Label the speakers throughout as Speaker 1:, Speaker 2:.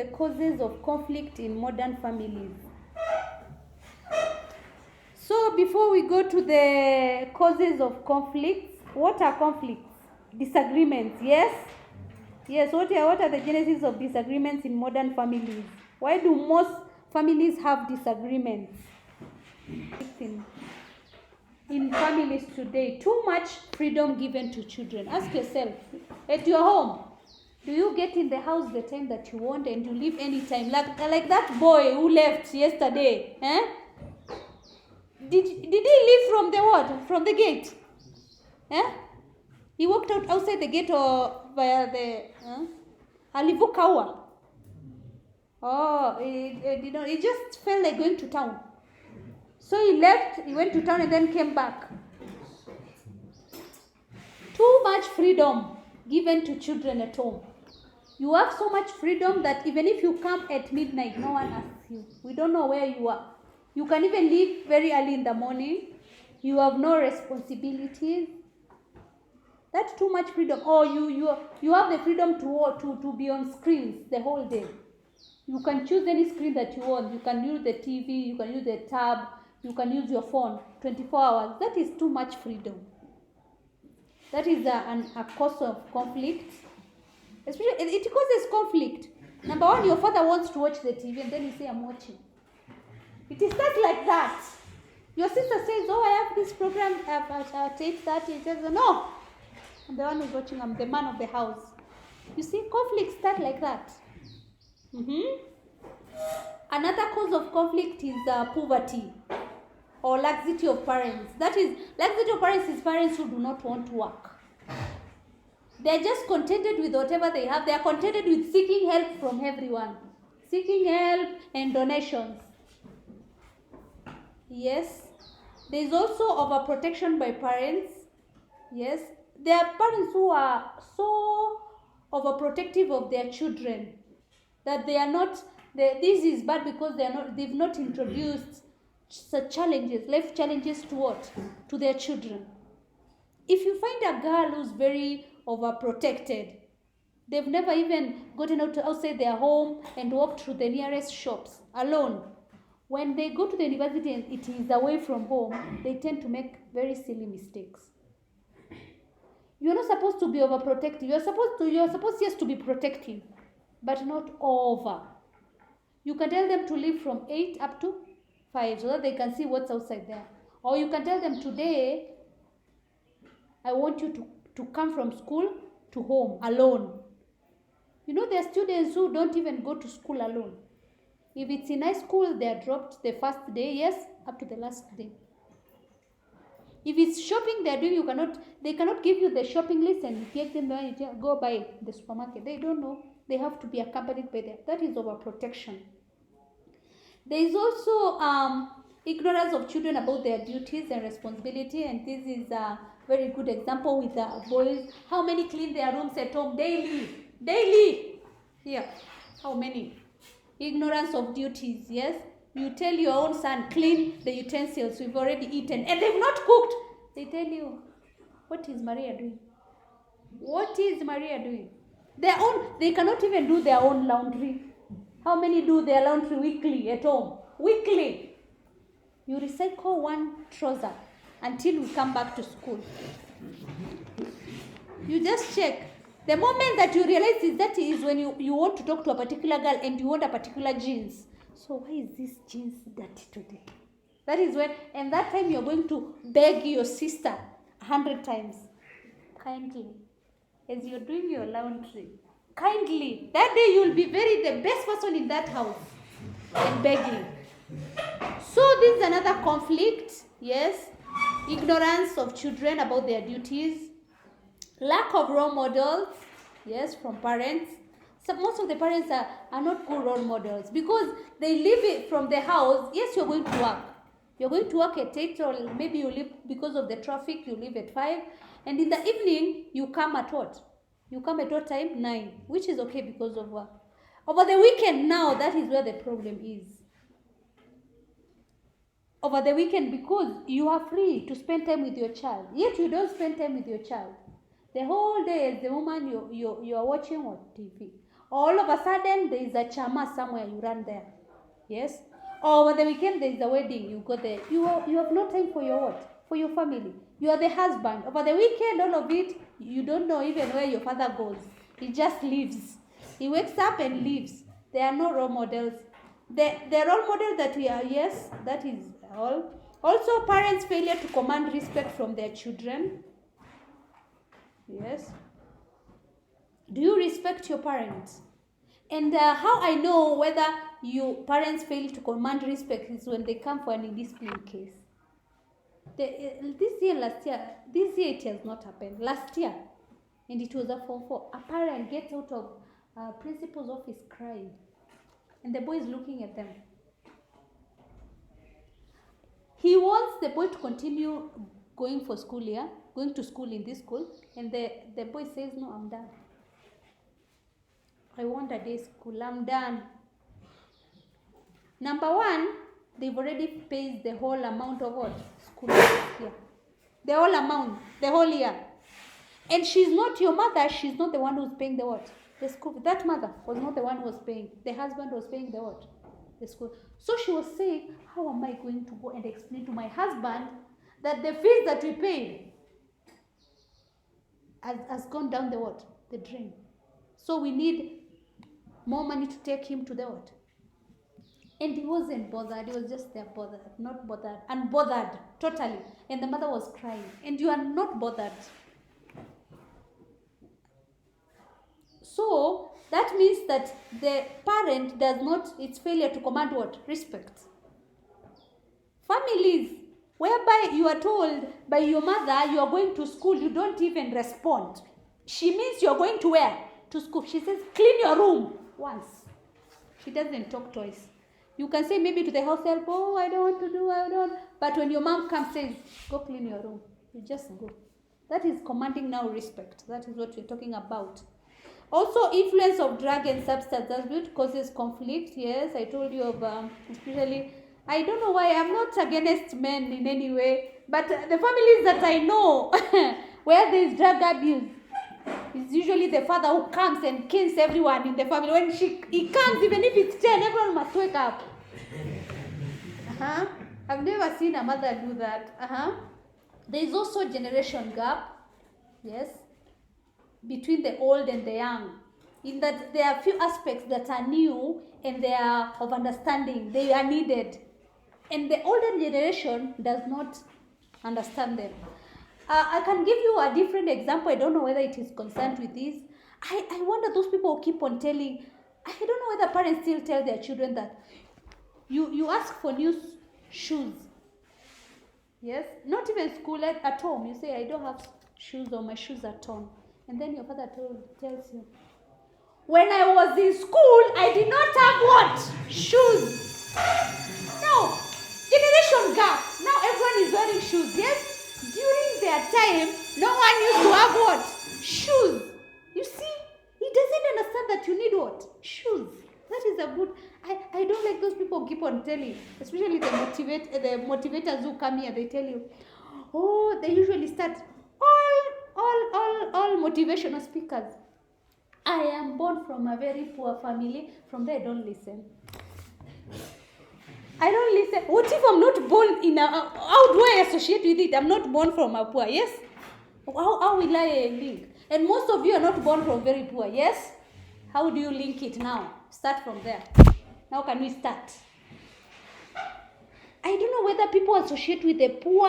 Speaker 1: The causes of conflict in modern families. So before we go to the causes of conflicts, what are conflicts? Disagreements, yes? Yes, what are the genesis of disagreements in modern families? Why do most families have disagreements? In families today, too much freedom given to children. Ask yourself, at your home, do you get in the house the time that you want and you leave any time? Like that boy who left yesterday. Did he leave from the what? From the gate? He walked out outside the gate or via the alivuka ua? Oh, he just felt like going to town. So he left, he went to town and then came back. Too much freedom given to children at home. You have so much freedom that even if you come at midnight, no one asks you. We don't know where you are. You can even leave very early in the morning. You have no responsibilities. That's too much freedom. Or you have the freedom to be on screens the whole day. You can choose any screen that you want. You can use the TV, you can use the tab, you can use your phone 24 hours. That is too much freedom. That is a cause of conflict. Especially, it causes conflict. Number one, your father wants to watch the TV and then you say, I'm watching. It is not like that. Your sister says, oh, I have this program at 8:30. It says, no, I'm the one who's watching. I'm the man of the house. You see, conflicts start like that. Another cause of conflict is poverty or laxity of parents. That is, laxity of parents is parents who do not want to work. They're just contented with whatever they have. They are contented with seeking help from everyone. Seeking help and donations. Yes. There is also overprotection by parents. Yes. There are parents who are so overprotective of their children that they are not, this is bad because they've not introduced such challenges, life challenges to what? To their children. If you find a girl who's very overprotected, they've never even gotten outside their home and walked through the nearest shops alone. When they go to the university and it is away from home, they tend to make very silly mistakes. You're not supposed to be overprotective. You're supposed yes to be protective, but not over. You can tell them to leave from 8 up to 5 so that they can see what's outside there. Or you can tell them, today, I want you to come from school to home alone. You know, there are students who don't even go to school alone. If it's in high school, they are dropped the first day, yes, up to the last day. If it's shopping they're doing, they cannot give you the shopping list and take them there, go buy the supermarket. They don't know. They have to be accompanied by them. That is overprotection. There is also ignorance of children about their duties and responsibility, and this is a very good example with boys. How many clean their rooms at home daily? Here, how many? Ignorance of duties, yes? You tell your own son, clean the utensils, we've already eaten, and they've not cooked. They tell you, what is Maria doing? What is Maria doing? They cannot even do their own laundry. How many do their laundry weekly at home? Weekly. You recycle one trouser until we come back to school. You just check. The moment that you realize that is when you want to talk to a particular girl and you want a particular jeans. So why is this jeans dirty today? That is when, and that time you're going to beg your sister 100 times. Kindly, as you're doing your laundry, kindly, that day you'll be the best person in that house and begging. So this is another conflict, yes. Ignorance of children about their duties. Lack of role models, yes, from parents. So most of the parents are not good role models because they leave it from the house. Yes, you're going to work. You're going to work at 8, or maybe you leave because of the traffic, you leave at 5. And in the evening, you come at what? You come at what time? 9, which is okay because of work. Over the weekend now, that is where the problem is. Over the weekend, because you are free to spend time with your child, yet you don't spend time with your child. The whole day, as the woman, you are watching what TV, All of a sudden, there is a chama somewhere, you run there. Yes? Or over the weekend, there is a wedding, you go there. You have no time for your what? For your family. You are the husband. Over the weekend, all of it, you don't know even where your father goes. He just leaves. He wakes up and leaves. There are no role models. The role model that we are, yes, that is all. Also, parents' failure to command respect from their children. Yes. Do you respect your parents? And how I know whether your parents fail to command respect is when they come for an indiscipline case. This year it has not happened. Last year, and it was a Form 4. A parent gets out of principal's office crying, and the boy is looking at them. He wants the boy to continue going to school in this school, and the boy says, "No, I'm done. I want a day school. I'm done." Number one, they've already paid the whole amount of what? School year. The whole amount, the whole year. And she's not your mother, she's not the one who's paying the what? The school. That mother was not the one who was paying. The husband was paying the what? The school. So she was saying, how am I going to go and explain to my husband that the fees that we paid has gone down the what? The drain. So we need more money to take him to the what? And he wasn't bothered. He was just there bothered, not bothered, unbothered, totally. And the mother was crying. And you are not bothered. So that means that the parent does not, it's failure to command what? Respect. Families whereby you are told by your mother you are going to school, you don't even respond. She means you are going to where? To school. She says, clean your room once. She doesn't talk twice. You can say maybe to the house help, oh, I don't want to do, I don't. But when your mom comes says, go clean your room, you just go. That is commanding now respect. That is what we're talking about. Also, influence of drug and substance abuse causes conflict. Yes, I told you of, especially, I don't know why, I'm not against men in any way, but the families that I know where there is drug abuse, it's usually the father who comes and kills everyone in the family. When he comes, even if it's 10, everyone must wake up. I've never seen a mother do that. There is also generation gap. Yes. Between the old and the young. In that there are few aspects that are new and they are of understanding. They are needed. And the older generation does not understand them. I can give you a different example. I don't know whether it is concerned with this. I wonder those people who keep on telling, I don't know whether parents still tell their children that you ask for new shoes. Yes? Not even school, at home. You say, I don't have shoes or my shoes are torn. And then your father tells you, when I was in school, I did not have what? Shoes. No. Generation gap. Now everyone is wearing shoes. Yes? During their time, no one used to have what? Shoes. You see? He doesn't understand that you need what? Shoes. That is a good... I don't like those people who keep on telling, especially the motivators who come here, they tell you, oh, they usually start, all motivational speakers. I am born from a very poor family. From there, I don't listen. I don't listen. What if I'm not born in a... How do I associate with it? I'm not born from a poor, yes? How will I link? And most of you are not born from very poor, yes? How do you link it now? Start from there. Now can we start? I don't know whether people associate with the poor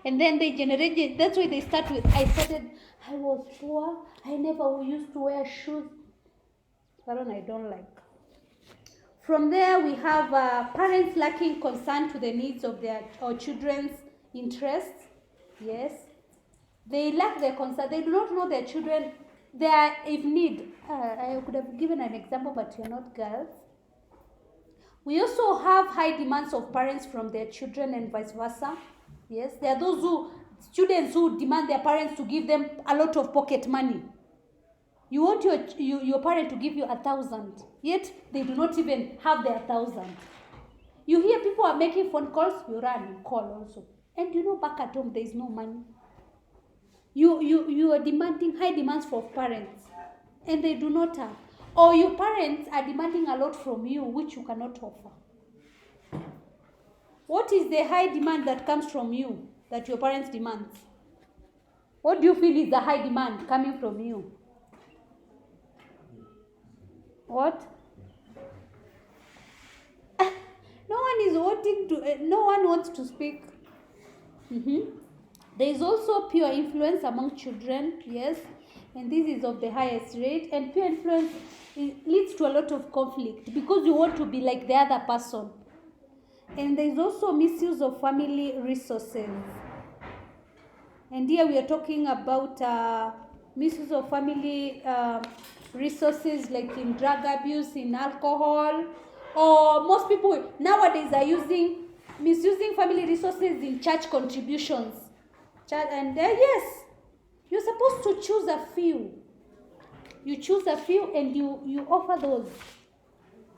Speaker 1: and then they generate... That's why they start with, I was poor. I never used to wear shoes. That one I don't like. From there, we have parents lacking concern to the needs of their children's interests. Yes. They lack their concern. They do not know their children. They are in need. I could have given an example, but you're not girls. We also have high demands of parents from their children and vice versa. Yes. There are those students who demand their parents to give them a lot of pocket money. You want your parent to give you 1,000, yet they do not even have their 1,000. You hear people are making phone calls, you run, you call also. And you know back at home there is no money. You are demanding high demands for parents, and they do not have. Or your parents are demanding a lot from you which you cannot offer. What is the high demand that comes from you that your parents demand? What do you feel is the high demand coming from you? What? No one wants to speak. There is also peer influence among children, yes, and this is of the highest rate. And peer influence leads to a lot of conflict because you want to be like the other person. And there is also misuse of family resources. And here we are talking about misuse of family resources, like in drug abuse, in alcohol, or most people nowadays are misusing family resources in church contributions. And yes, you're supposed to choose a few. You choose a few and you offer those.